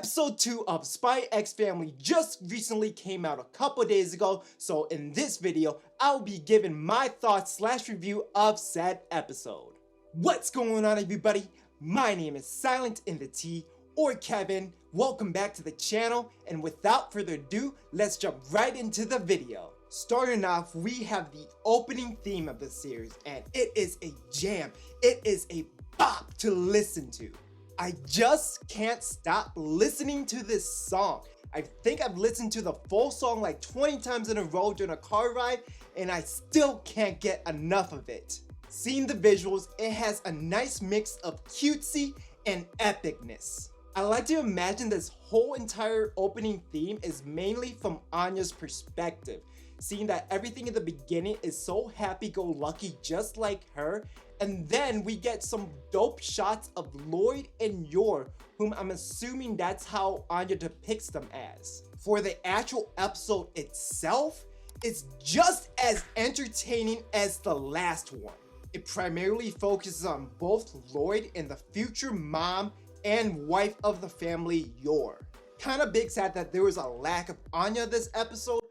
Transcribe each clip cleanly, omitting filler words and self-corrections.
Episode 2 of Spy X Family just recently came out a couple days ago, so in this video, I'll be giving my thoughts / review of said episode. What's going on, everybody? My name is SilentInTheT, or Kevin. Welcome back to the channel, and without further ado, let's jump right into the video. Starting off, we have the opening theme of the series, and it is a jam. It is a bop to listen to. I just can't stop listening to this song. I think I've listened to the full song like 20 times in a row during a car ride, and I still can't get enough of it. Seeing the visuals, it has a nice mix of cutesy and epicness. I like to imagine this whole entire opening theme is mainly from Anya's perspective, seeing that everything in the beginning is so happy-go-lucky just like her, and then we get some dope shots of Loid and Yor, whom I'm assuming that's how Anya depicts them as. For the actual episode itself, it's just as entertaining as the last one. It primarily focuses on both Loid and the future mom and wife of the family, Yor. Kinda big sad that there was a lack of Anya this episode,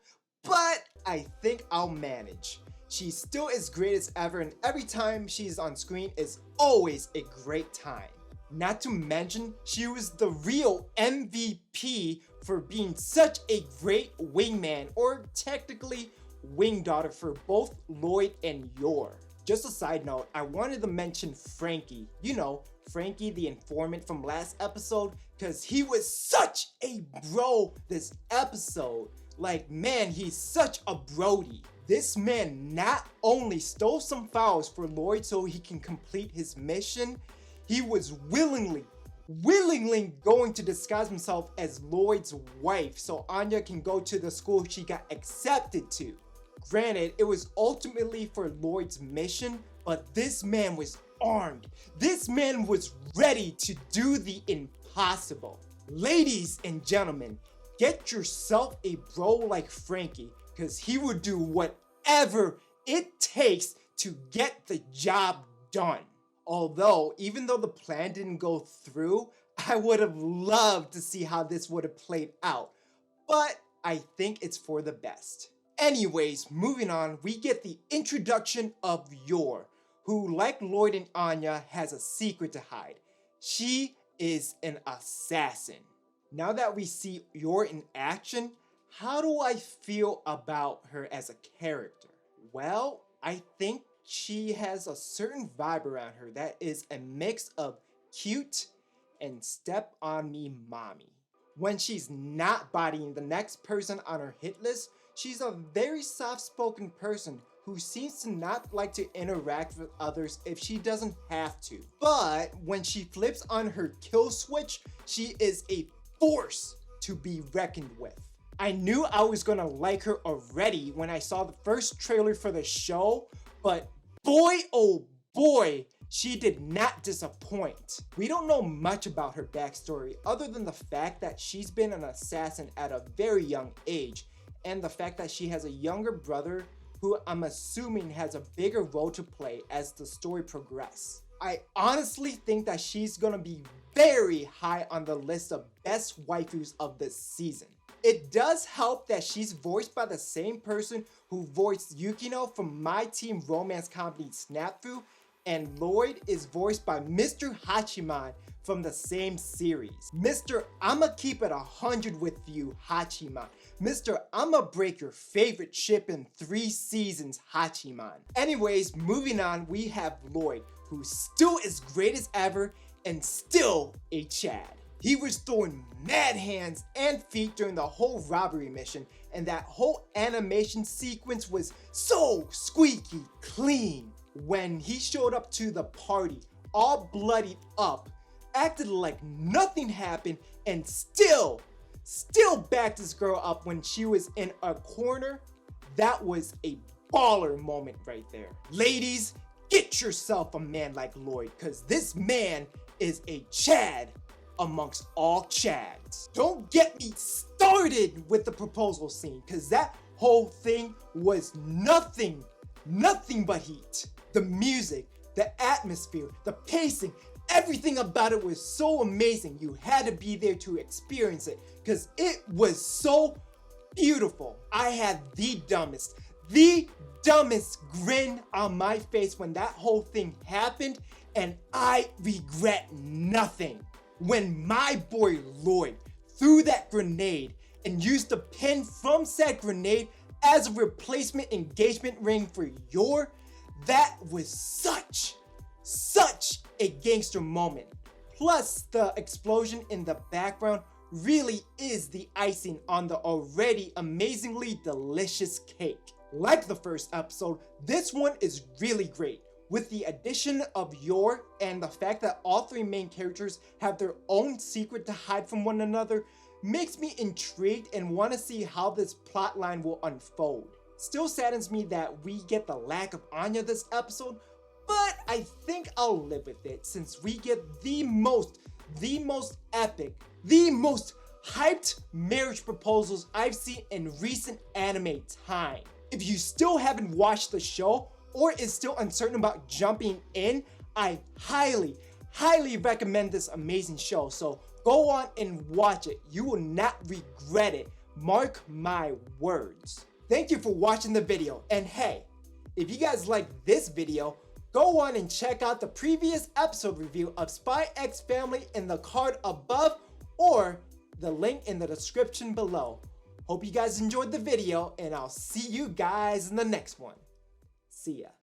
but I think I'll manage. She's still as great as ever, and every time she's on screen is always a great time. Not to mention, she was the real MVP for being such a great wingman, or technically wing daughter, for both Loid and Yor. Just a side note, I wanted to mention Franky. You know, Franky the informant from last episode, because he was such a bro this episode. Like, man, he's such a brody. This man not only stole some files for Loid so he can complete his mission, he was willingly going to disguise himself as Loid's wife so Anya can go to the school she got accepted to. Granted, it was ultimately for Loid's mission, but this man was armed. This man was ready to do the impossible. Ladies and gentlemen, get yourself a bro like Franky, because he would do whatever it takes to get the job done. Although, even though the plan didn't go through, I would have loved to see how this would have played out. But I think it's for the best. Anyways, moving on, we get the introduction of Yor, who, like Loid and Anya, has a secret to hide. She is an assassin. Now that we see Yor in action, how do I feel about her as a character? Well, I think she has a certain vibe around her that is a mix of cute and step on me mommy. When she's not bodying the next person on her hit list, she's a very soft-spoken person who seems to not like to interact with others if she doesn't have to. But when she flips on her kill switch, she is a force to be reckoned with. I knew I was gonna like her already when I saw the first trailer for the show, but boy oh boy, she did not disappoint. We don't know much about her backstory other than the fact that she's been an assassin at a very young age, and the fact that she has a younger brother who I'm assuming has a bigger role to play as the story progresses. I honestly think that she's gonna be very high on the list of best waifus of this season. It does help that she's voiced by the same person who voiced Yukino from My Teen romance comedy Snafu, and Loid is voiced by Mr. Hachiman from the same series. Mr. I'ma keep it 100 with you, Hachiman. Mr. I'ma break your favorite ship in 3 seasons, Hachiman. Anyways, moving on, we have Loid, who's still as great as ever and still a Chad. He was throwing mad hands and feet during the whole robbery mission, and that whole animation sequence was so squeaky clean. When he showed up to the party, all bloodied up, acted like nothing happened, and still backed this girl up when she was in a corner, that was a baller moment right there. Ladies, get yourself a man like Loid, because this man is a Chad amongst all Chads. Don't get me started with the proposal scene, because that whole thing was nothing but heat. The music, the atmosphere, the pacing, Everything about it was so amazing. You had to be there to experience it because it was so beautiful. I had the dumbest grin on my face when that whole thing happened, and I regret nothing. When my boy Loid threw that grenade and used the pin from said grenade as a replacement engagement ring for that was such a gangster moment. Plus, the explosion in the background really is the icing on the already amazingly delicious cake. Like the first episode, this one is really great. With the addition of and the fact that all three main characters have their own secret to hide from one another, makes me intrigued and want to see how this plotline will unfold. Still saddens me that we get the lack of Anya this episode, but I think I'll live with it since we get the most epic, the most hyped marriage proposals I've seen in recent anime time. If you still haven't watched the show or is still uncertain about jumping in, I highly recommend this amazing show. So go on and watch it. You will not regret it. Mark my words. Thank you for watching the video. And hey, if you guys like this video, go on and check out the previous episode review of Spy X Family in the card above or the link in the description below. Hope you guys enjoyed the video, and I'll see you guys in the next one. See ya.